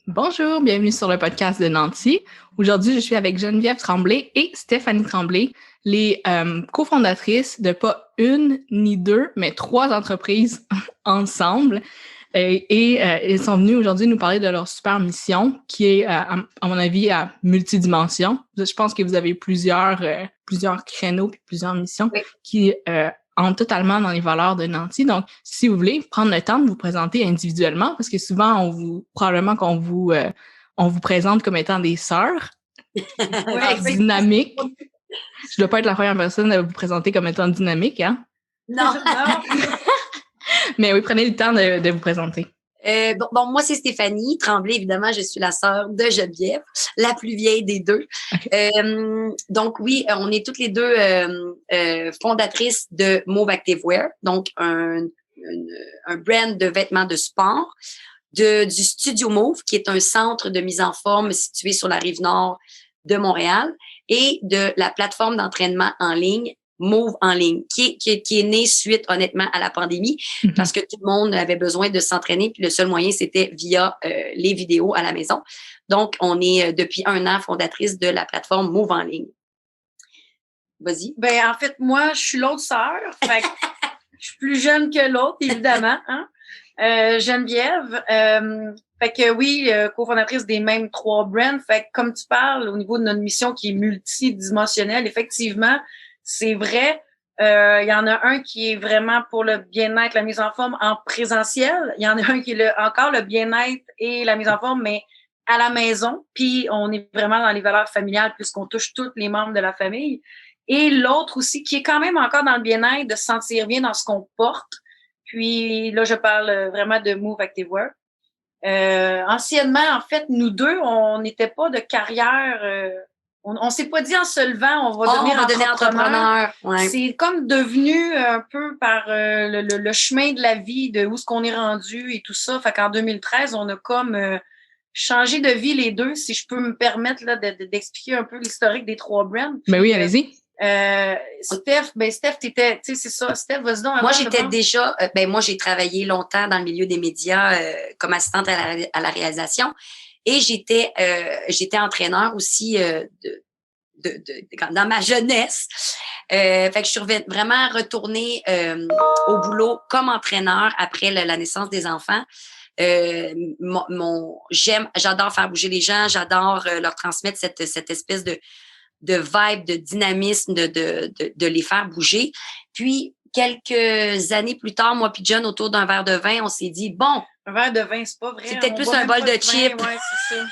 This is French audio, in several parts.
Bonjour, bienvenue sur le podcast de Nancy. Aujourd'hui, je suis avec Geneviève Tremblay et Stéphanie Tremblay, les cofondatrices de pas une ni deux, mais trois entreprises ensemble. Elles sont venues aujourd'hui nous parler de leur super mission qui est, à mon avis, à multidimension. Je pense que vous avez plusieurs créneaux puis plusieurs missions Oui. qui entrent totalement dans les valeurs de Nancy. Donc, si vous voulez, prendre le temps de vous présenter individuellement, parce que souvent, probablement qu'on on vous présente comme étant des sœurs dynamiques. Je dois pas être la première personne à vous présenter comme étant dynamique, hein? Non. Mais oui, prenez le temps de vous présenter. Moi, c'est Stéphanie Tremblay. Évidemment, je suis la sœur de Geneviève, la plus vieille des deux. Okay. Donc, oui, on est toutes les deux fondatrices de Move Activewear, donc un brand de vêtements de sport, du Studio Move, qui est un centre de mise en forme situé sur la rive nord de Montréal, et de la plateforme d'entraînement en ligne Move en ligne, qui est né suite, honnêtement, à la pandémie, parce que tout le monde avait besoin de s'entraîner, puis le seul moyen, c'était via les vidéos à la maison. Donc, on est depuis 1 an fondatrice de la plateforme Move en ligne. Vas-y. En fait, moi, je suis l'autre sœur. Fait que je suis plus jeune que l'autre, évidemment. Hein? Geneviève. Fait que oui, cofondatrice des mêmes 3 brands. Fait que comme tu parles, au niveau de notre mission qui est multidimensionnelle, effectivement, c'est vrai. Il y en a un qui est vraiment pour le bien-être, la mise en forme en présentiel. Il y en a un qui est encore le bien-être et la mise en forme, mais à la maison. Puis on est vraiment dans les valeurs familiales puisqu'on touche tous les membres de la famille. Et l'autre aussi qui est quand même encore dans le bien-être, de se sentir bien dans ce qu'on porte. Puis là, je parle vraiment de Move Activewear. Anciennement, en fait, nous deux, on n'était pas de carrière. On s'est pas dit en se levant, on va devenir entrepreneur. Ouais. C'est comme devenu un peu par le chemin de la vie, de où est-ce qu'on est rendu et tout ça. Fait qu'en 2013, on a comme changé de vie les deux, si je peux me permettre là d'expliquer un peu l'historique des 3 brands. Ben oui, allez-y. Steph, t'étais, tu sais, c'est ça. Steph, vas-y donc. Moi, j'étais déjà, moi, j'ai travaillé longtemps dans le milieu des médias comme assistante à la réalisation, et j'étais entraîneur aussi dans ma jeunesse. Fait que je suis vraiment retournée au boulot comme entraîneur après la naissance des enfants. J'adore faire bouger les gens, j'adore leur transmettre cette espèce de vibe, de dynamisme, de les faire bouger. Puis, quelques années plus tard, moi puis John, autour d'un verre de vin, on s'est dit, bon... Un verre de vin, c'est pas vrai. C'est peut-être plus un bol de chips. Ouais, c'est ça.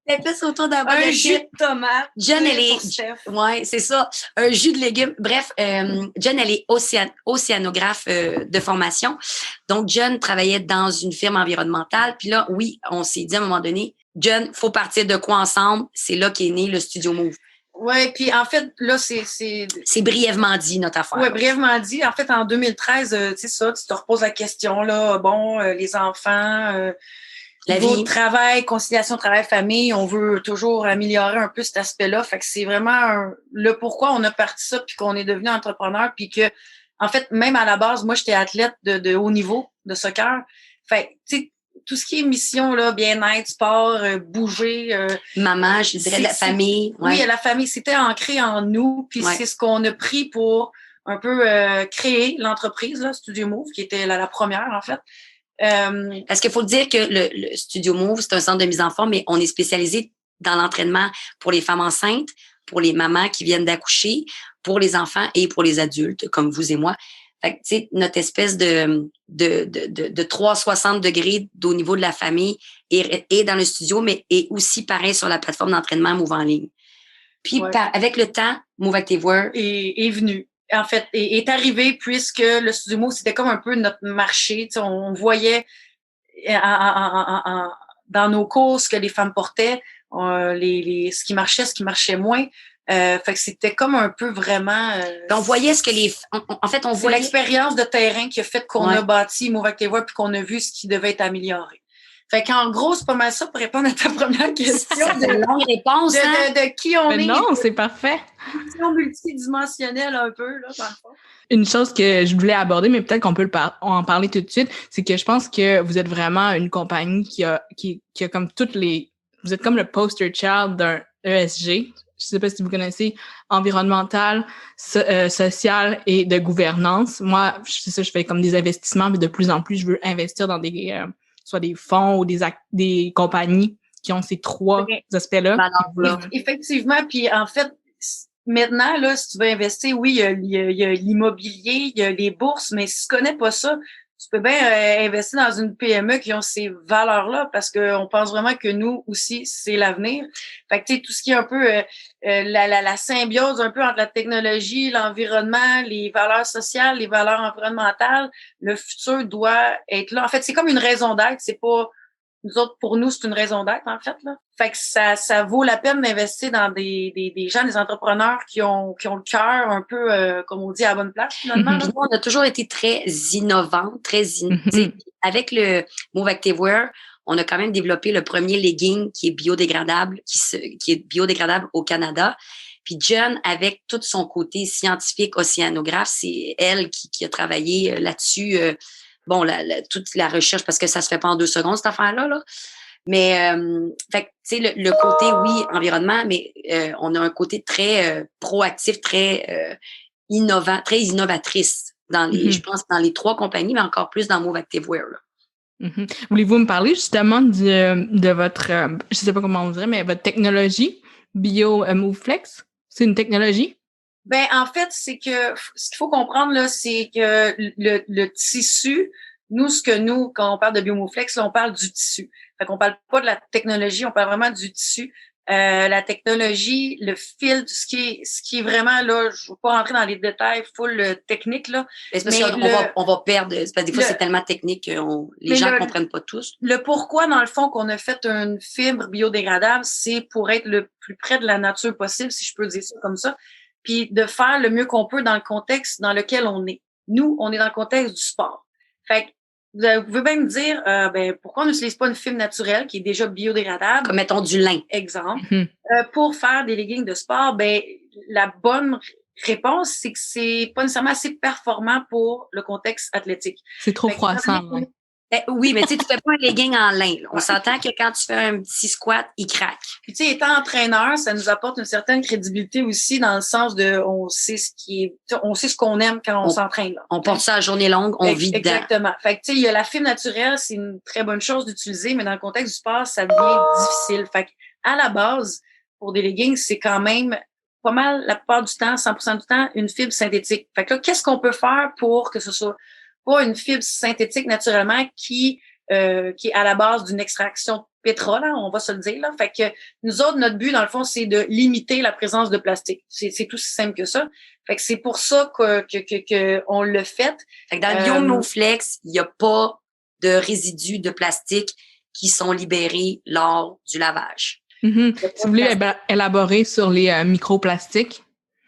C'est plus autour d'un bol de chips. Un jus de tomate. John, elle est... Ouais, c'est ça. Un jus de légumes. Bref, John, elle est océanographe de formation. Donc, John travaillait dans une firme environnementale. Puis là, oui, on s'est dit à un moment donné, John, faut partir de quoi ensemble? C'est là qu'est né le Studio Move. Ouais, puis en fait, là, c'est brièvement dit, notre affaire. Ouais, brièvement dit. En fait, en 2013, tu sais ça, tu te reposes la question, là, bon, les enfants, la vie, travail, conciliation travail-famille, on veut toujours améliorer un peu cet aspect-là. Fait que c'est vraiment le pourquoi on a parti ça, puis qu'on est devenu entrepreneur, puis que, en fait, même à la base, moi, j'étais athlète de haut niveau de soccer. Fait tu sais, tout ce qui est mission, là, bien-être, sport, bouger. Maman, je dirais la famille. Ouais. Oui, la famille, c'était ancré en nous. Puis c'est ce qu'on a pris pour un peu créer l'entreprise, là, Studio Move, qui était la première, en fait. Parce qu'il faut dire que le Studio Move, c'est un centre de mise en forme, mais on est spécialisé dans l'entraînement pour les femmes enceintes, pour les mamans qui viennent d'accoucher, pour les enfants et pour les adultes, comme vous et moi. Fait que, tu sais, notre espèce de 360 degrés au niveau de la famille est dans le studio, mais est aussi pareil sur la plateforme d'entraînement Move en ligne. Puis, avec le temps, Move Activewear est venu. En fait, est arrivé puisque le Studio Move, c'était comme un peu notre marché. Tu sais, on voyait dans nos courses que les femmes portaient, ce qui marchait moins. Fait que c'était comme un peu vraiment... on voyait ce que on voyait l'expérience de terrain qui a fait qu'on a bâti Move Activewear puis qu'on a vu ce qui devait être amélioré. Fait qu'en gros, c'est pas mal ça pour répondre à ta première question. C'est une longue réponse, hein? De qui on Mais est. non, c'est parfait. Une question multidimensionnelle un peu, là, dans le fond. Une chose que je voulais aborder, mais peut-être qu'on peut en parler tout de suite, c'est que je pense que vous êtes vraiment une compagnie qui a comme toutes les... Vous êtes comme le poster child d'un ESG. Je sais pas si vous connaissez, environnemental, social et de gouvernance. Moi, c'est ça, je fais comme des investissements, mais de plus en plus, je veux investir dans des soit des fonds ou des compagnies qui ont ces trois aspects-là. Effectivement, puis en fait, maintenant, là, si tu veux investir, oui, il y a l'immobilier, il y a les bourses, mais si tu connais pas ça, tu peux bien investir dans une PME qui ont ces valeurs-là parce qu'on pense vraiment que nous aussi, c'est l'avenir. Fait que, tu sais, tout ce qui est un peu la symbiose un peu entre la technologie, l'environnement, les valeurs sociales, les valeurs environnementales, le futur doit être là. En fait, c'est comme une raison d'être, c'est pas... Nous autres, pour nous, c'est une raison d'être, en fait, là. Fait que ça vaut la peine d'investir dans des gens, des entrepreneurs qui ont le cœur un peu, comme on dit, à la bonne place, finalement. Nous, on a toujours été très innovants, avec le Move Activewear, on a quand même développé le premier legging qui est biodégradable, qui est biodégradable au Canada. Puis Jen, avec tout son côté scientifique, océanographe, c'est elle qui a travaillé là-dessus, toute la recherche, parce que ça se fait pas en 2 secondes, cette affaire-là, là. Mais, fait tu sais, le côté, oui, environnement, mais on a un côté très proactif, très innovant, très innovatrice dans les, je pense, dans les 3 compagnies, mais encore plus dans Move Activewear, là. Voulez-vous me parler justement de votre, je sais pas comment on dirait, mais votre technologie Bio MoveFlex? C'est une technologie? Ben, en fait, c'est que ce qu'il faut comprendre, là, c'est que le tissu, quand on parle de BioMoveFlex, là, on parle du tissu. Fait qu'on parle pas de la technologie, on parle vraiment du tissu. La technologie, le filtre, ce qui est vraiment, là, je veux pas rentrer dans les détails full techniques, là. C'est parce qu'on va perdre, c'est parce que des fois, c'est tellement technique que les gens comprennent pas tous. Le pourquoi, dans le fond, qu'on a fait une fibre biodégradable, c'est pour être le plus près de la nature possible, si je peux dire ça comme ça. Puis de faire le mieux qu'on peut dans le contexte dans lequel on est. Nous, on est dans le contexte du sport. Fait que vous pouvez bien me dire, pourquoi on n'utilise pas une fibre naturelle qui est déjà biodégradable? Comme mettons du lin. Exemple. Pour faire des leggings de sport, la bonne réponse, c'est que c'est pas nécessairement assez performant pour le contexte athlétique. C'est trop froissant, ouais. Oui, mais tu sais, tu fais pas un legging en lin. Là. On s'entend que quand tu fais un petit squat, il craque. Puis tu sais, étant entraîneur, ça nous apporte une certaine crédibilité aussi dans le sens de on sait ce qu'on aime quand on s'entraîne. Là. On porte ça à journée longue, on vit dedans. Exactement. Fait que tu sais, il y a la fibre naturelle, c'est une très bonne chose d'utiliser, mais dans le contexte du sport, ça devient difficile. Fait que à la base, pour des leggings, c'est quand même pas mal la plupart du temps, 100% du temps, une fibre synthétique. Fait que là, qu'est-ce qu'on peut faire pour que ce soit pas une fibre synthétique naturellement qui est à la base d'une extraction de pétrole, hein, on va se le dire. Là. Fait que nous autres, notre but, dans le fond, c'est de limiter la présence de plastique. C'est tout si simple que ça. Fait que c'est pour ça que on le fait. Fait que dans le BioMoveFlex, il n'y a pas de résidus de plastique qui sont libérés lors du lavage. Si vous voulez élaborer sur les microplastiques?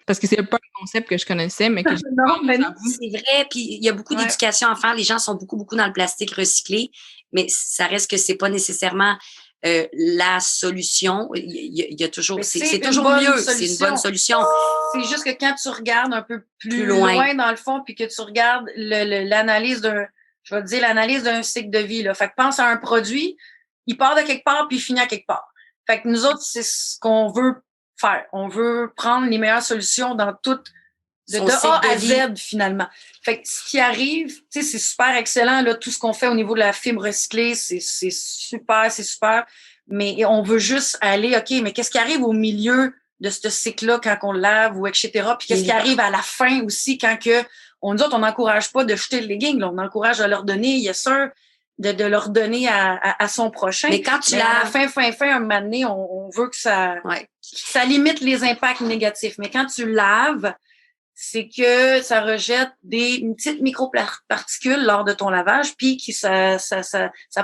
Parce que c'est pas un concept que je connaissais, mais que non, c'est vrai. Puis il y a beaucoup d'éducation à faire. Les gens sont beaucoup dans le plastique recyclé, mais ça reste que c'est pas nécessairement la solution. Il y a toujours, c'est toujours mieux. C'est une bonne solution. C'est juste que quand tu regardes un peu plus loin dans le fond, puis que tu regardes l'analyse l'analyse d'un cycle de vie. Là. Fait que pense à un produit, il part de quelque part puis il finit à quelque part. Fait que nous autres, c'est ce qu'on veut faire. On veut prendre les meilleures solutions dans toutes, de A à Z, finalement. Fait que ce qui arrive, tu sais, c'est super excellent, là, tout ce qu'on fait au niveau de la fibre recyclée, c'est super. Mais on veut juste aller, OK, mais qu'est-ce qui arrive au milieu de ce cycle-là quand on le lave ou etc. Puis qu'est-ce qui arrive à la fin aussi quand nous autres, on n'encourage pas de jeter le legging, là, on encourage à leur donner, il y a ça, de leur donner à son prochain. Mais quand tu laves, à la fin, un moment donné, on veut que ça limite les impacts négatifs. Mais quand tu laves, c'est que ça rejette des petites microparticules lors de ton lavage, puis ça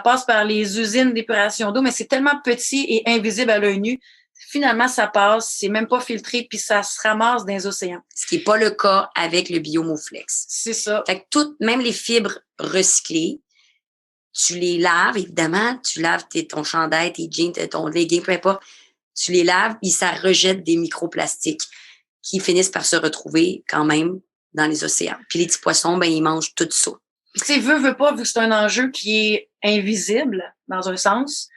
passe par les usines d'épuration d'eau, mais c'est tellement petit et invisible à l'œil nu. Finalement, ça passe, c'est même pas filtré, puis ça se ramasse dans les océans. Ce qui n'est pas le cas avec le BioMoveFlex. C'est ça. Fait que même les fibres recyclées, tu les laves, évidemment. Tu laves ton chandail, tes jeans, ton legging, peu importe. Tu les laves, puis ça rejette des microplastiques qui finissent par se retrouver quand même dans les océans. Puis les petits poissons, ben ils mangent tout ça. Puis tu sais, veut pas, vu que c'est un enjeu qui est invisible, dans un sens,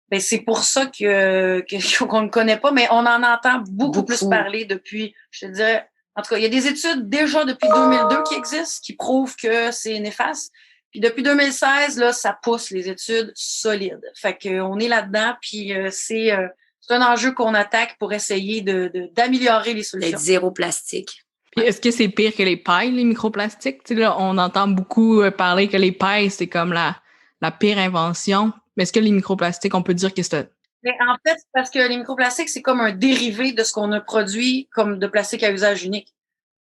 ben c'est pour ça qu'on ne connaît pas, mais on en entend beaucoup plus parler depuis, je te dirais, en tout cas, il y a des études déjà depuis 2002 qui existent, qui prouvent que c'est néfaste. Puis depuis 2016, là, ça pousse les études solides. Fait qu'on est là-dedans, puis c'est un enjeu qu'on attaque pour essayer d'améliorer les solutions. D'être zéro plastique. Puis est-ce que c'est pire que les pailles, les microplastiques? Tu sais, là, on entend beaucoup parler que les pailles, c'est comme la pire invention. Mais est-ce que les microplastiques, on peut dire que c'est... Mais en fait, c'est parce que les microplastiques, c'est comme un dérivé de ce qu'on a produit comme de plastique à usage unique.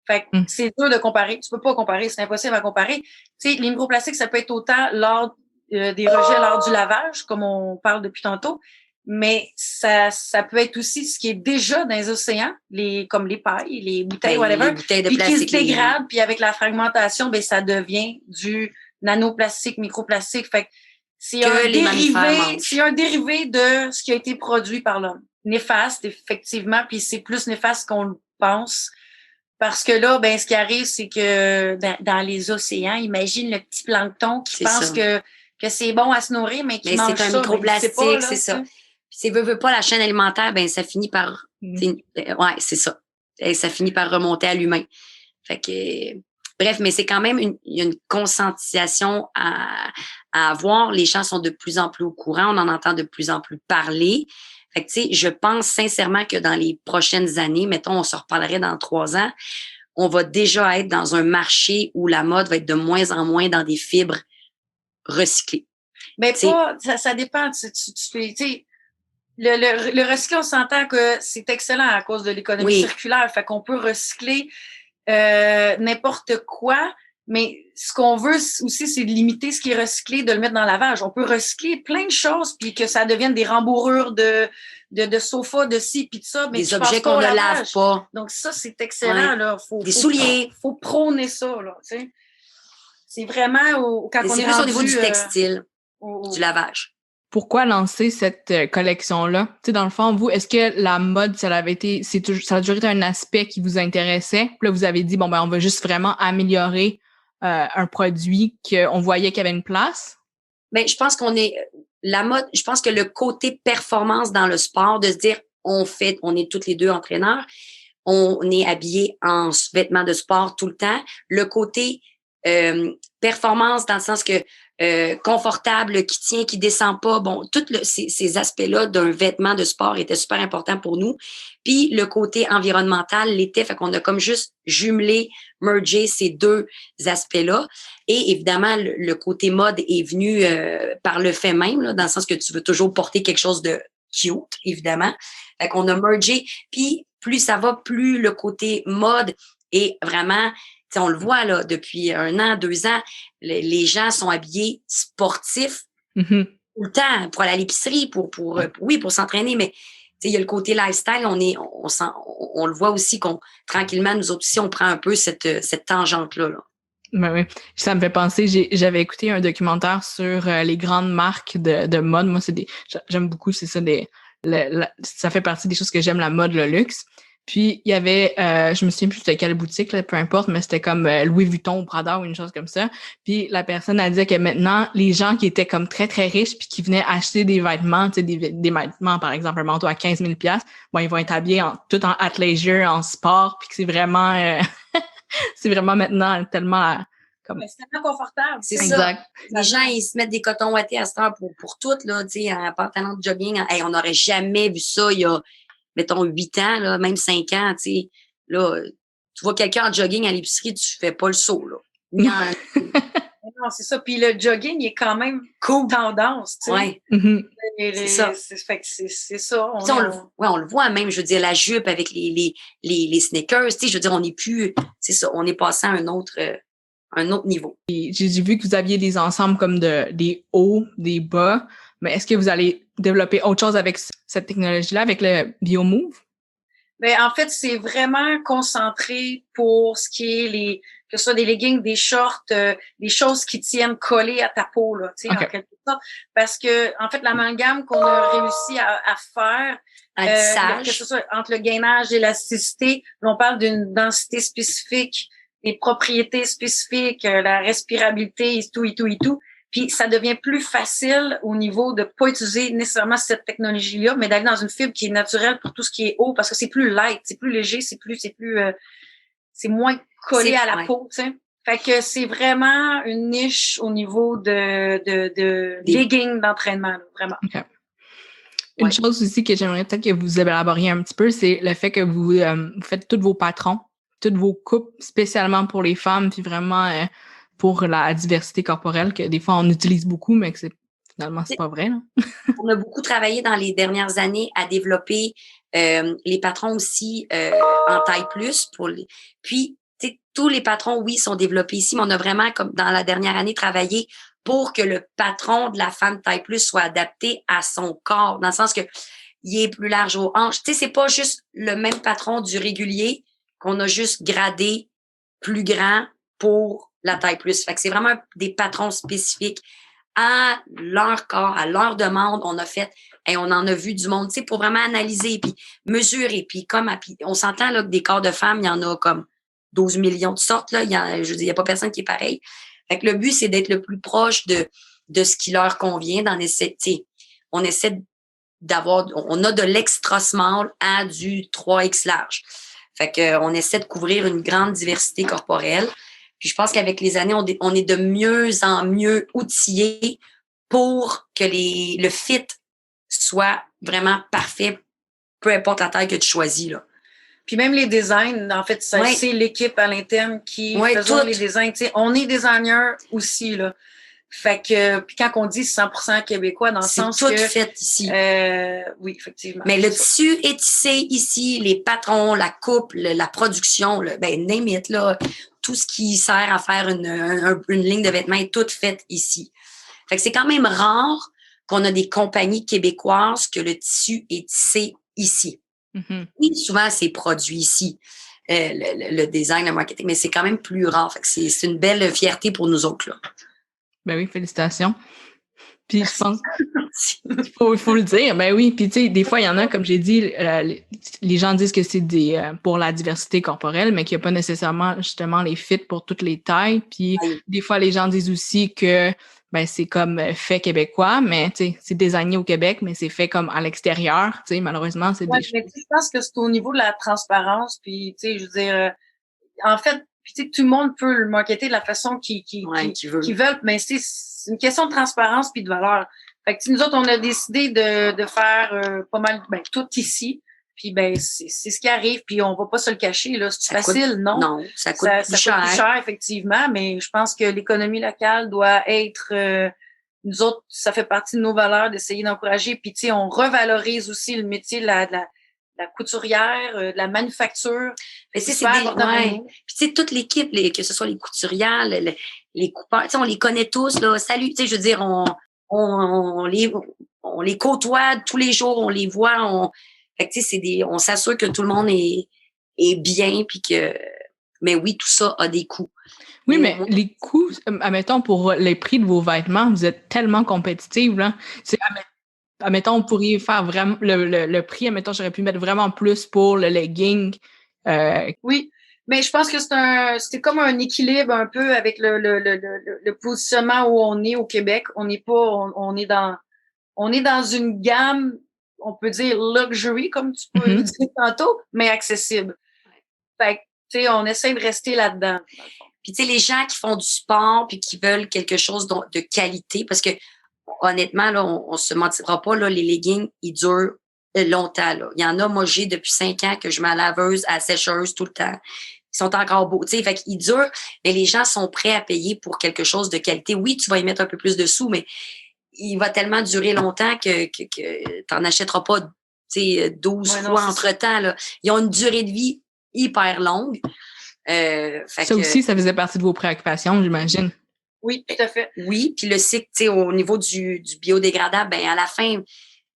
Fait que c'est dur de comparer. Tu peux pas comparer, c'est impossible à comparer. Tu sais, les microplastiques, ça peut être autant lors des rejets lors du lavage, comme on parle depuis tantôt, mais ça peut être aussi ce qui est déjà dans les océans, comme les pailles, les bouteilles, whatever, les bouteilles de puis plastique, qui se dégradent, puis avec la fragmentation, ben ça devient du nanoplastique, microplastique. Fait que c'est un dérivé de ce qui a été produit par l'homme. Néfaste, effectivement, puis c'est plus néfaste qu'on le pense. Parce que là, ben, ce qui arrive, c'est que dans les océans, imagine le petit plancton qui pense que c'est bon à se nourrir, mais qui mange ça. C'est un microplastique, c'est ça. Puis c'est veut pas la chaîne alimentaire, ben ça finit par, ouais, c'est ça. Et ça finit par remonter à l'humain. Fait que, bref, mais c'est quand même il y a une conscientisation à avoir. Les gens sont de plus en plus au courant, on en entend de plus en plus parler. Fait que, tu sais, je pense sincèrement que dans les prochaines années, mettons, on se reparlerait dans 3 ans, on va déjà être dans un marché où la mode va être de moins en moins dans des fibres recyclées. Mais ça dépend. Tu sais, le recycler, on s'entend que c'est excellent à cause de l'économie circulaire. Fait qu'on peut recycler n'importe quoi. Mais ce qu'on veut aussi, c'est de limiter ce qui est recyclé, de le mettre dans le lavage. On peut recycler plein de choses, puis que ça devienne des rembourrures de sofa, de ci, puis de ça. Mais des objets qu'on ne lave pas. Donc ça, c'est excellent. Là. Des souliers. Faut prôner ça. Là, tu sais. C'est vraiment quand on est plus rendu, au niveau du textile, du lavage. Pourquoi lancer cette collection-là? Tu sais, dans le fond, vous, est-ce que la mode, ça a toujours été un aspect qui vous intéressait? Puis là, vous avez dit, bon, ben, on va juste vraiment améliorer un produit qu'on voyait qu'il y avait une place? Ben, je pense la mode, je pense que le côté performance dans le sport, de se dire, on est toutes les deux entraîneurs, on est habillés en vêtements de sport tout le temps. Le côté performance dans le sens que confortable, qui tient, qui descend pas. Bon, tous ces aspects-là d'un vêtement de sport étaient super importants pour nous. Puis le côté environnemental l'était, fait qu'on a comme juste mergé ces deux aspects-là. Et évidemment, le côté mode est venu par le fait même, là, dans le sens que tu veux toujours porter quelque chose de cute, évidemment. Fait qu'on a mergé. Puis plus ça va, plus le côté mode est vraiment... T'sais, on le voit là depuis 1 an, 2 ans, les gens sont habillés sportifs tout le temps pour aller à l'épicerie, pour s'entraîner, mais il y a le côté lifestyle, on le voit aussi qu'on tranquillement nous autres aussi on prend un peu cette tangente là. Ben oui, ça me fait penser, j'avais écouté un documentaire sur les grandes marques de mode. Moi, j'aime beaucoup, c'est ça, ça fait partie des choses que j'aime, la mode, le luxe. Puis, il y avait, je me souviens plus de quelle boutique, là, peu importe, mais c'était comme Louis Vuitton ou Prada ou une chose comme ça. Puis, la personne a dit que maintenant, les gens qui étaient comme très, très riches puis qui venaient acheter des vêtements, tu sais, des vêtements, par exemple, un manteau à 15 000 $, bon, ils vont être habillés tout en athleisure, en sport, puis que c'est vraiment, c'est vraiment maintenant tellement... C'est tellement confortable. C'est ça. Les gens, ils se mettent des cotons ouatés à cette heure pour toutes, là, tu sais, en pantalon de jogging. Hey, on n'aurait jamais vu ça il y a... mettons 8 ans, là, même 5 ans, tu sais, là, tu vois quelqu'un en jogging à l'épicerie, tu fais pas le saut, là. Non, c'est ça. Puis le jogging, il est quand même tendance, tu sais. Ouais. C'est ça. C'est ça. On le voit même, je veux dire, la jupe avec les sneakers, tu sais, je veux dire, on n'est plus, c'est ça, on est passé à un autre niveau. J'ai vu que vous aviez des ensembles comme des hauts, des bas, mais est-ce que vous allez développer autre chose avec cette technologie-là, avec le BioMove? Ben, en fait, c'est vraiment concentré pour ce qui est que ce soit des leggings, des shorts, des choses qui tiennent collées à ta peau, là, tu sais, en quelque sorte. Parce que, en fait, l'amalgame qu'on a réussi à faire, que ce soit entre le gainage et l'élasticité, on parle d'une densité spécifique, des propriétés spécifiques, la respirabilité et tout. Puis ça devient plus facile au niveau de pas utiliser nécessairement cette technologie-là, mais d'aller dans une fibre qui est naturelle pour tout ce qui est haut, parce que c'est plus light, c'est plus léger, c'est moins collé à la peau, tu sais. Fait que c'est vraiment une niche au niveau de leggings d'entraînement, là, vraiment. Okay. Une chose aussi que j'aimerais peut-être que vous élaboriez un petit peu, c'est le fait que vous faites tous vos patrons, toutes vos coupes spécialement pour les femmes, puis vraiment pour la diversité corporelle, que des fois on utilise beaucoup, mais que finalement c'est pas vrai. Là. On a beaucoup travaillé dans les dernières années à développer les patrons aussi en taille plus. Puis, tous les patrons, oui, sont développés ici, mais on a vraiment, comme dans la dernière année, travaillé pour que le patron de la femme taille plus soit adapté à son corps, dans le sens que il est plus large aux hanches. Tu sais, c'est pas juste le même patron du régulier qu'on a juste gradé plus grand pour la taille plus. Fait que c'est vraiment des patrons spécifiques à leur corps, à leur demande. On a fait et on en a vu du monde, tu sais, pour vraiment analyser puis mesurer. Puis on s'entend là que des corps de femmes, il y en a comme 12 millions de sortes là. Je veux dire, il y a pas personne qui est pareil. Fait que le but, c'est d'être le plus proche de ce qui leur convient. On essaie on a de l'extra small à du 3X large. Fait que on essaie de couvrir une grande diversité corporelle. Puis je pense qu'avec les années, on est de mieux en mieux outillés pour que le fit soit vraiment parfait, peu importe la taille que tu choisis, là. Puis même les designs, en fait, c'est l'équipe à l'interne qui faisons les designs. Tu sais, on est designer aussi, là. Fait que, puis quand on dit 100% québécois, dans le sens que... C'est tout fait ici. Oui, effectivement. Mais le tissu est tissé ici, les patrons, la coupe, la production, name it, là, tout ce qui sert à faire une ligne de vêtements est tout fait ici. Fait que c'est quand même rare qu'on a des compagnies québécoises que le tissu est tissé ici. Mm-hmm. Oui, souvent, c'est produit ici, le design, le marketing, mais c'est quand même plus rare. Fait que c'est une belle fierté pour nous autres, là. Ben oui, félicitations. Puis je pense il faut le dire. Ben oui, puis tu sais, des fois, il y en a, comme j'ai dit, les gens disent que c'est pour la diversité corporelle, mais qu'il n'y a pas nécessairement justement les fits pour toutes les tailles. Puis des fois, les gens disent aussi que c'est comme fait québécois, mais tu sais, c'est designé au Québec, mais c'est fait comme à l'extérieur. Tu sais, malheureusement, c'est mais je pense que c'est au niveau de la transparence. Puis tu sais, je veux dire, en fait, puis tu sais, tout le monde peut le marketer de la façon qu'ils veulent, mais c'est une question de transparence puis de valeur. Fait que nous autres, on a décidé de faire pas mal, tout ici. Puis c'est ce qui arrive, puis on va pas se le cacher là, c'est facile, non? Non, ça coûte plus cher effectivement, mais je pense que l'économie locale doit être nous autres, ça fait partie de nos valeurs d'essayer d'encourager. Puis tu sais, on revalorise aussi le métier de la couturière, de la manufacture. Mais c'est Puis tu sais, toute l'équipe, que ce soit les couturières, les coupeurs, tu sais, on les connaît tous là. Salut, tu sais, je veux dire, on les côtoie tous les jours, on les voit, fait que tu sais, on s'assure que tout le monde est bien, puis que, mais oui, tout ça a des coûts. Oui, mais les coûts, admettons, pour les prix de vos vêtements, vous êtes tellement compétitive, là. Admettons, on pourrait faire vraiment le prix, admettons, j'aurais pu mettre vraiment plus pour le legging. Oui, mais je pense que c'était comme un équilibre un peu avec le positionnement où on est au Québec. On n'est pas, on est dans une gamme, on peut dire luxury, comme tu peux le dire tantôt, mais accessible. Fait que, tu sais, on essaie de rester là-dedans. Puis, tu sais, les gens qui font du sport puis qui veulent quelque chose de qualité, parce que, honnêtement, là, on se mentira pas, là, les leggings, ils durent longtemps, là. Il y en a, moi, j'ai depuis 5 ans que je mets à laveuse, à sécheuse tout le temps. Ils sont encore beaux, tu sais, fait qu'ils durent, mais les gens sont prêts à payer pour quelque chose de qualité. Oui, tu vas y mettre un peu plus de sous, mais il va tellement durer longtemps que t'en achèteras pas, tu sais, 12 fois entre-temps, là. Ils ont une durée de vie hyper longue. Aussi, ça faisait partie de vos préoccupations, j'imagine. Oui, tout à fait. Oui, puis le cycle, tu sais, au niveau du biodégradable, à la fin,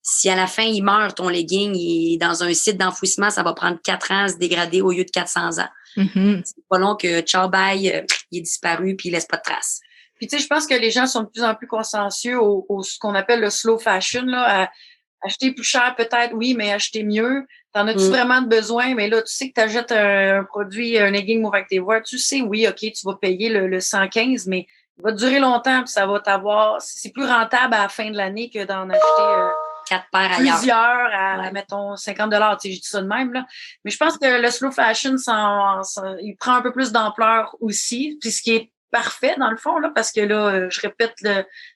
si à la fin, il meurt, ton legging, il est dans un site d'enfouissement, ça va prendre 4 ans à se dégrader au lieu de 400 ans. C'est pas long que ciao, bye, il est disparu puis il laisse pas de traces. Puis tu sais, je pense que les gens sont de plus en plus consciencieux au ce qu'on appelle le slow fashion, là, à acheter plus cher peut-être, oui, mais acheter mieux. T'en as-tu vraiment de besoin? Mais là, tu sais que t'achètes un produit, un legging Move Activewear, tu sais, oui, OK, tu vas payer le 115, mais il va durer longtemps puis ça va t'avoir... C'est plus rentable à la fin de l'année que d'en acheter... 4 paires plusieurs ailleurs. à mettons, $50. Tu sais, je dis ça de même, là. Mais je pense que le slow fashion, il prend un peu plus d'ampleur aussi. Puis ce qui est parfait, dans le fond, là, parce que là, je répète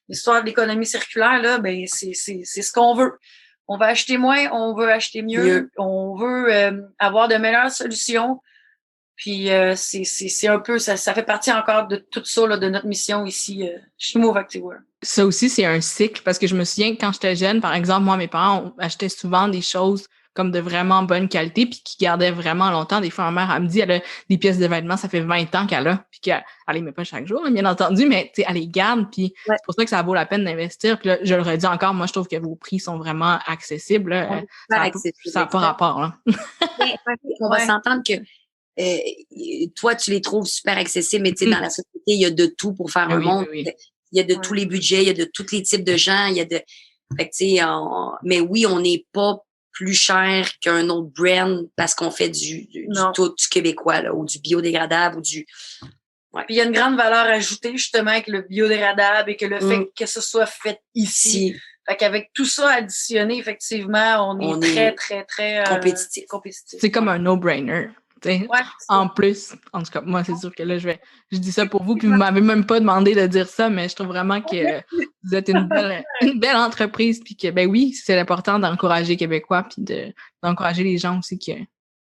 l'histoire de l'économie circulaire, là, ben, c'est ce qu'on veut. On va acheter moins, on veut acheter mieux. On veut avoir de meilleures solutions. Puis c'est un peu, ça fait partie encore de tout ça, là, de notre mission ici chez Move Activewear. Ça aussi, c'est un cycle, parce que je me souviens que quand j'étais jeune, par exemple, moi, mes parents achetaient souvent des choses comme de vraiment bonne qualité, puis qui gardaient vraiment longtemps. Des fois, ma mère, elle me dit, elle a des pièces de vêtements, ça fait 20 ans qu'elle a, puis qu'elle les met pas chaque jour, bien entendu, mais tu sais, elle les garde, puis c'est pour ça que ça vaut la peine d'investir. Puis là, je le redis encore, moi, je trouve que vos prix sont vraiment accessibles. Là. Ça n'a pas rapport. Là. On va s'entendre que toi, tu les trouves super accessibles, mais tu sais, dans la société, il y a de tout pour faire un monde. Il y a de tous les budgets, il y a de tous les types de gens, il y a de... Fait que, tu sais, mais oui, on n'est pas plus cher qu'un autre brand parce qu'on fait du tout du québécois, là, ou du biodégradable, ou du... Ouais. Puis il y a une grande valeur ajoutée, justement, avec le biodégradable et que le fait que ce soit fait ici. Fait qu'avec tout ça additionné, effectivement, on est très, très compétitif. C'est comme un no-brainer. En plus, en tout cas, moi, c'est sûr que là, je dis ça pour vous, puis vous m'avez même pas demandé de dire ça, mais je trouve vraiment que vous êtes une belle entreprise, puis que, ben oui, c'est important d'encourager les Québécois, puis d'encourager les gens aussi que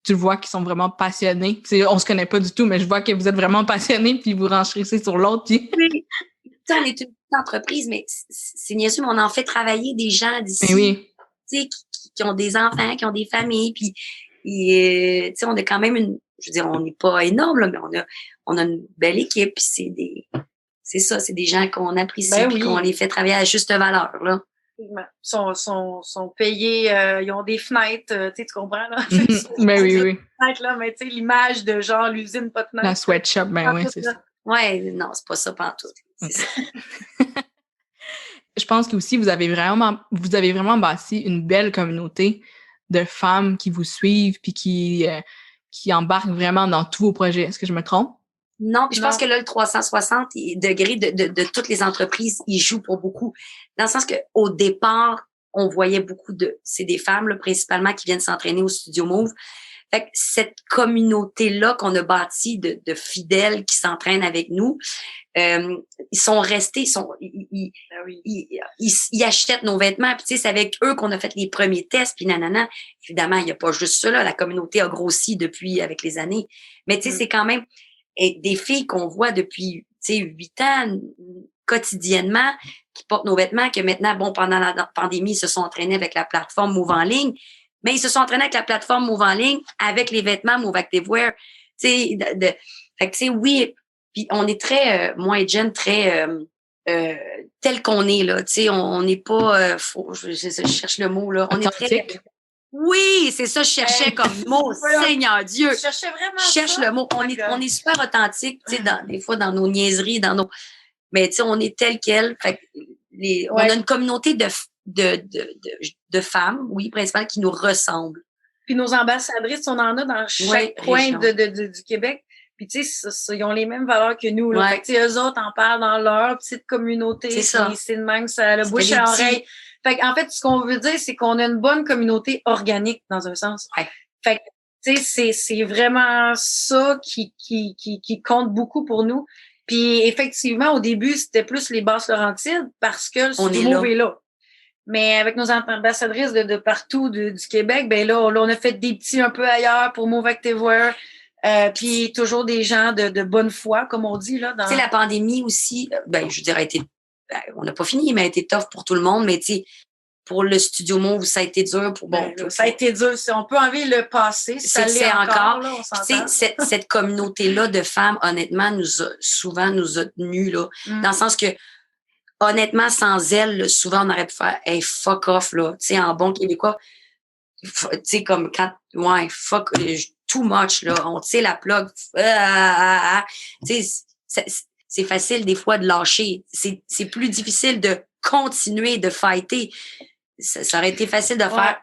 tu vois qui sont vraiment passionnés. T'sais, on se connaît pas du tout, mais je vois que vous êtes vraiment passionnés, puis vous renchérissez sur l'autre. Puis... Oui. On est une petite entreprise, mais c'est niaiseux, mais on en fait travailler des gens d'ici, qui ont des enfants, qui ont des familles, puis tu sais, on a quand même je veux dire, on n'est pas énorme, là, mais on a une belle équipe, puis c'est des gens qu'on apprécie, puis qu'on les fait travailler à juste valeur, là. Ils sont payés, ils ont des fenêtres, tu comprends, là? Ben oui. Fenêtres, là, mais tu sais, l'image de genre l'usine, pas de fenêtre. La sweatshop, ben oui, c'est ça. Ouais, non, c'est pas ça pantoute. C'est ça. Je pense qu'aussi, vous avez vraiment bâti une belle communauté de femmes qui vous suivent puis qui embarquent vraiment dans tous vos projets. Est-ce que je me trompe? Non, puis je pense que là, le 360 degrés de toutes les entreprises, ils jouent pour beaucoup. Dans le sens que au départ, on voyait beaucoup c'est des femmes, là, principalement, qui viennent s'entraîner au Studio Move. Fait que cette communauté-là qu'on a bâtie de fidèles qui s'entraînent avec nous, ils sont restés, ils achètent nos vêtements. Puis tu sais, c'est avec eux qu'on a fait les premiers tests. Puis nanana. Évidemment, il n'y a pas juste ça, là. La communauté a grossi depuis avec les années. Mais tu sais, c'est quand même des filles qu'on voit depuis 8 ans quotidiennement qui portent nos vêtements, que maintenant, bon, pendant la pandémie, ils se sont entraînés avec la plateforme Move en ligne. Mais ils se sont entraînés avec la plateforme Move en ligne, avec les vêtements Move Activewear. Tu sais, fait que tu sais, oui, puis on est très, moi et Jen, très tel qu'on est, là. Tu sais, on n'est pas, je cherche le mot, là. On est très... Oui, c'est ça, je cherchais comme mot. Seigneur Dieu. Je cherchais vraiment cherche le mot. On est super authentique, tu sais, des fois dans nos niaiseries, mais tu sais, on est tel quel. Fait que on a une communauté de femmes, oui, principalement, qui nous ressemblent. Puis nos ambassadrices, on en a dans chaque coin du Québec. Puis tu sais, ils ont les mêmes valeurs que nous. Là. Fait que eux autres en parlent dans leur petite communauté. C'est ça. C'est de même, ça le bouche à oreille. Fait en fait, ce qu'on veut dire, c'est qu'on a une bonne communauté organique dans un sens. Ouais. Fait que tu sais, c'est vraiment ça qui compte beaucoup pour nous. Puis effectivement, au début, c'était plus les Basses-Laurentides parce que le Studio Move est là. Mais avec nos ambassadrices de partout du Québec, ben là, on a fait des petits un peu ailleurs pour Move Activewear. Puis toujours des gens de bonne foi, comme on dit, là. Tu sais, la pandémie aussi, je dirais, on n'a pas fini, mais a été tough pour tout le monde. Mais tu sais, pour le Studio Move, ça a été dur ça a été dur. On peut enlever le passé. Ça l'est encore. Là, on s'entend. Cette communauté-là de femmes, honnêtement, nous a tenus, là. Dans le sens que honnêtement, sans elle, là, souvent, on aurait pu faire, hey, fuck off, là. Tu sais, en bon québécois, tu sais, comme quand, ouais, fuck, too much, là. On tire la plug. Tu sais, c'est facile, des fois, de lâcher. C'est plus difficile de continuer de fighter. Ça aurait été facile de faire.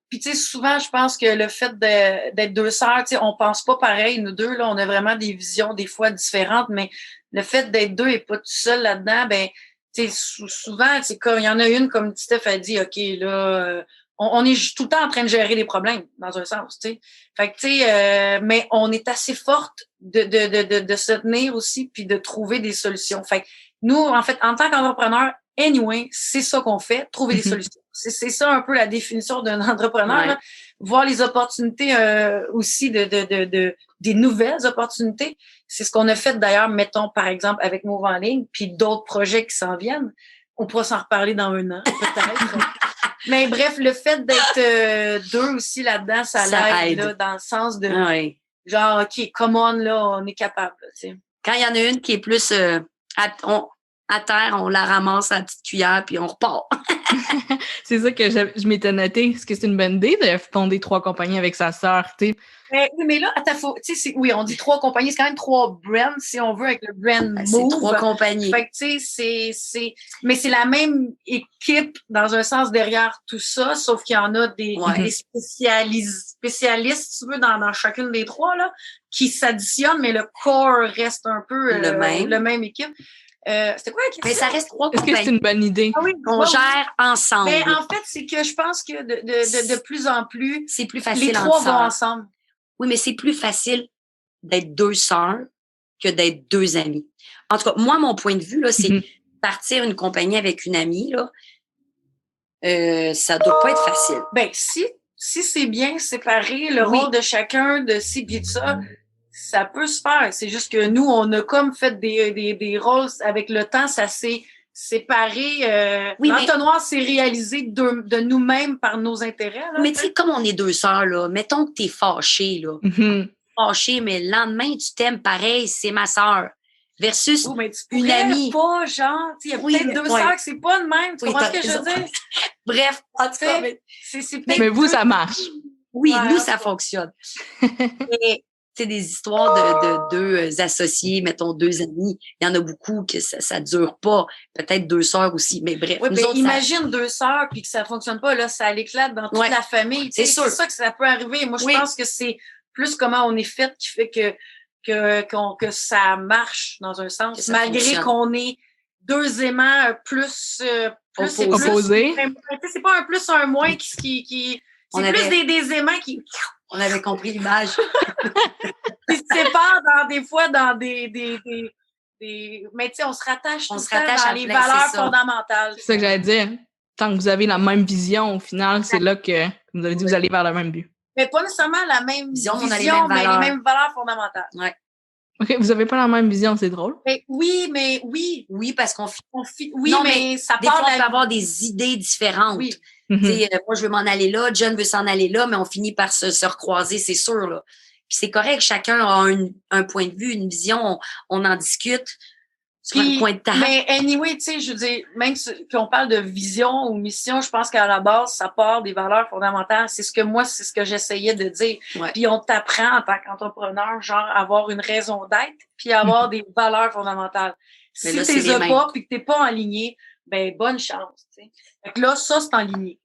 Puis, tu sais, souvent, je pense que le fait d'être deux sœurs, tu sais, on pense pas pareil, nous deux, là, on a vraiment des visions, des fois, différentes, mais le fait d'être deux et pas tout seul là-dedans, ben, tu sais, souvent, c'est comme, il y en a une, comme Steph a dit, OK, là, on est tout le temps en train de gérer des problèmes, dans un sens, tu sais. Fait que, tu sais, mais on est assez forte de se tenir aussi, puis de trouver des solutions. Fait que nous, en fait, en tant qu'entrepreneur, anyway, c'est ça qu'on fait, trouver des solutions. C'est ça un peu la définition d'un entrepreneur, là. Voir les opportunités aussi des nouvelles opportunités. C'est ce qu'on a fait d'ailleurs, mettons par exemple avec Move en ligne, puis d'autres projets qui s'en viennent. On pourra s'en reparler dans un an, peut-être. Mais bref, le fait d'être deux aussi là-dedans, ça l'aide là, dans le sens de genre, OK, come on, là, on est capable. Là, tu sais. Quand il y en a une qui est plus à terre, on la ramasse à la petite cuillère puis on repart. C'est ça que je m'étais noté. Est-ce que c'est une bonne idée de fonder 3 compagnies avec sa sœur? Oui, mais là, oui, on dit 3 compagnies, c'est quand même 3 brands, si on veut, avec le brand Move. C'est 3 compagnies. Fait que, tu sais, mais c'est la même équipe, dans un sens, derrière tout ça, sauf qu'il y en a des spécialistes, si tu veux, dans chacune des 3, là, qui s'additionnent, mais le corps reste un peu le même équipe. C'était quoi la question? Mais ça reste 3 compagnies. Est-ce que c'est une bonne idée? Ah oui, on gère ensemble. Mais en fait, c'est que je pense que de plus en plus, c'est plus facile les 3 vont ensemble. Oui, mais c'est plus facile d'être 2 sœurs que d'être 2 amies. En tout cas, moi, mon point de vue, là, c'est partir une compagnie avec une amie, là, ça doit pas être facile. Ben, si c'est bien séparé, le rôle de chacun, de ci puis de ça peut se faire. C'est juste que nous, on a comme fait des rôles avec le temps, ça s'est séparé. L'entonnoir s'est réalisé de nous-mêmes par nos intérêts. Là, mais tu sais, comme on est 2 sœurs, là, mettons que t'es fâchée, là. Fâchée, mais le lendemain, tu t'aimes pareil, c'est ma sœur. Versus une amie. Pas, genre, il y a peut-être 2 sœurs que c'est pas le même. Tu comprends ce que je veux dire? Bref, en tout cas, c'est peut-être. Mais vous, ça marche. Oui, nous, ça fonctionne. Et, c'est des histoires de 2 associés, mettons 2 amis. Il y en a beaucoup que ça dure pas. Peut-être 2 sœurs aussi, mais bref. Oui, mais imagine 2 sœurs puis que ça fonctionne pas, là, ça l'éclate dans toute la famille. C'est sûr. C'est ça que ça peut arriver. Moi, je pense que c'est plus comment on est fait qui fait que ça marche dans un sens, malgré qu'on est 2 aimants plus opposés. C'est pas un plus, un moins qui c'est plus des aimants qui... On avait compris l'image. Ils se séparent des fois dans des mais tu sais, on se rattache dans les valeurs fondamentales. C'est ça que j'allais dire. Tant que vous avez la même vision, au final, c'est là que vous avez dit que vous allez vers le même but. Mais pas nécessairement la même vision, mais les mêmes valeurs fondamentales. Ouais. OK, vous avez pas la même vision, c'est drôle. Mais oui, parce qu'on non, mais ça des fois, on peut avoir des idées différentes. Oui. Moi, je veux m'en aller là, John veut s'en aller là, mais on finit par se recroiser, c'est sûr, là. Puis c'est correct, chacun a un point de vue, une vision, on en discute sur un coin de table. Mais anyway, tu sais, je veux dire, même qu'on parle de vision ou mission, je pense qu'à la base, ça part des valeurs fondamentales. C'est ce que j'essayais de dire. Ouais. Puis on t'apprend en tant qu'entrepreneur, genre, avoir une raison d'être, puis avoir des valeurs fondamentales. Mais si t'es pas, puis que t'es pas aligné, ben bonne chance, tu sais. Fait que là, ça, c'est aligné.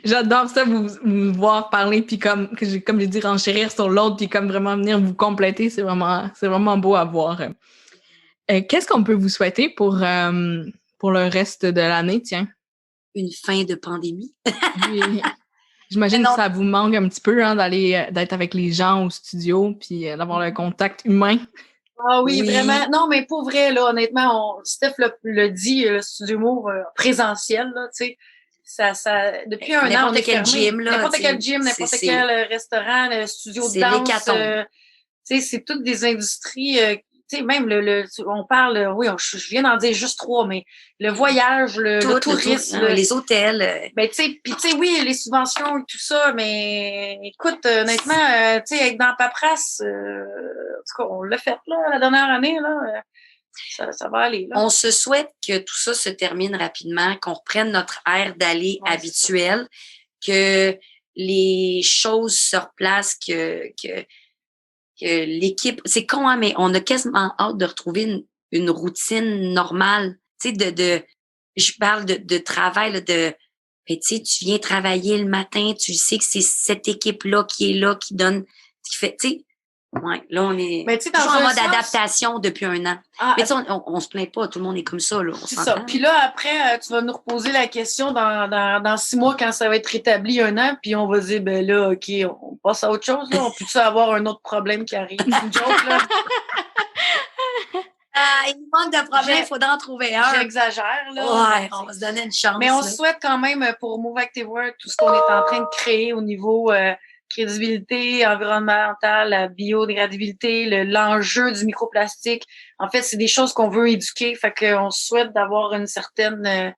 J'adore ça, vous voir parler, puis comme j'ai dit, renchérir sur l'autre, puis comme vraiment venir vous compléter, c'est vraiment beau à voir. Qu'est-ce qu'on peut vous souhaiter pour le reste de l'année, tiens? Une fin de pandémie. Oui. J'imagine que ça vous manque un petit peu hein, d'être avec les gens au studio, puis d'avoir le contact humain. Ah oui, vraiment. Non, mais pour vrai, là, honnêtement, Steph le dit, le Studio Move présentiel, là, tu sais, ça, depuis un an, on est fermé. N'importe quel gym, n'importe quel restaurant, le studio de danse, tu sais, c'est toutes des industries, tu sais, même on parle, je viens d'en dire juste 3, mais le voyage, le tourisme, les hôtels. Ben, tu sais, puis tu sais, oui, les subventions et tout ça, mais écoute, honnêtement, tu sais, être dans la paperasse, en tout cas, on l'a fait, là, la dernière année, là. Ça va aller, là. On se souhaite que tout ça se termine rapidement, qu'on reprenne notre air d'aller habituel, que les choses se replacent, que l'équipe... C'est con, hein, mais on a quasiment hâte de retrouver une routine normale. Tu sais, je parle de travail, là, mais tu sais, tu viens travailler le matin, tu sais que c'est cette équipe-là qui est là, qui donne... qui fait, tu sais... Ouais, là, on est toujours en mode adaptation depuis un an. Mais tu sais, on se plaint pas, tout le monde est comme ça, là. C'est ça. Puis là, après, tu vas nous reposer la question dans 6 mois quand ça va être rétabli 1 an, puis on va dire, ben là, OK, on passe à autre chose, là. On peut-tu avoir un autre problème qui arrive? Une joke, là? Il manque de problèmes, il faudra en trouver un. J'exagère, là. Ouais, on va se donner une chance. Mais on souhaite quand même, pour Move Active Work, tout ce qu'on est en train de créer au niveau crédibilité environnementale, la biodégradabilité, l'enjeu du microplastique. En fait, c'est des choses qu'on veut éduquer. Fait qu'on souhaite d'avoir une certaine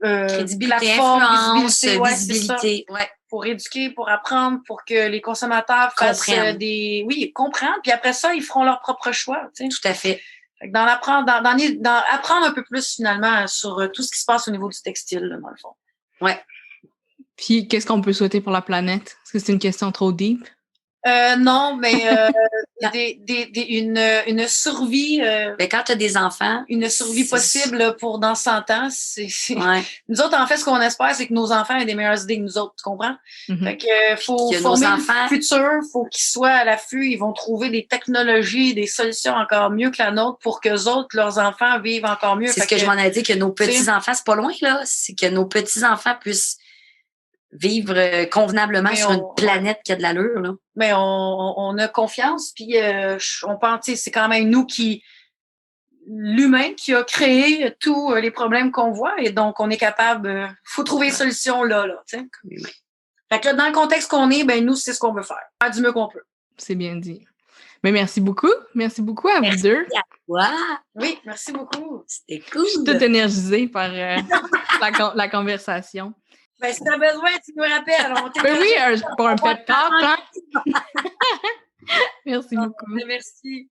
crédibilité, plateforme, influence, visibilité. Ouais. Pour éduquer, pour apprendre, pour que les consommateurs fassent comprendre. Puis après ça, ils feront leur propre choix. Tu sais. Tout à fait. Fait que apprendre un peu plus finalement sur tout ce qui se passe au niveau du textile, là, dans le fond. Ouais. Puis, qu'est-ce qu'on peut souhaiter pour la planète? Est-ce que c'est une question trop deep? Non, mais une survie. Ben, quand tu as des enfants. Une survie possible pour dans 100 ans. Ouais. Nous autres, en fait, ce qu'on espère, c'est que nos enfants aient des meilleures idées que nous autres. Tu comprends? Mm-hmm. Fait que faut former le futur, faut qu'ils soient à l'affût. Ils vont trouver des technologies, des solutions encore mieux que la nôtre pour qu'eux autres, leurs enfants, vivent encore mieux. C'est ce que je m'en ai dit, que nos petits-enfants, c'est pas loin, là. C'est que nos petits-enfants puissent vivre convenablement sur une planète qui a de l'allure, là. Mais on a confiance, puis on pense, c'est quand même nous l'humain qui a créé tous les problèmes qu'on voit, et donc on est capable, faut trouver des solutions là, tu sais. Fait que là, dans le contexte qu'on est, ben nous, c'est ce qu'on veut faire. Faire du mieux qu'on peut. C'est bien dit. Mais merci beaucoup. Merci beaucoup à vous deux. À toi. Oui, merci beaucoup. C'était cool. Je suis toute énergisée par la conversation. Ben, si t'as besoin, tu me rappelles. Oui, pour un pet talk. Merci beaucoup. Merci.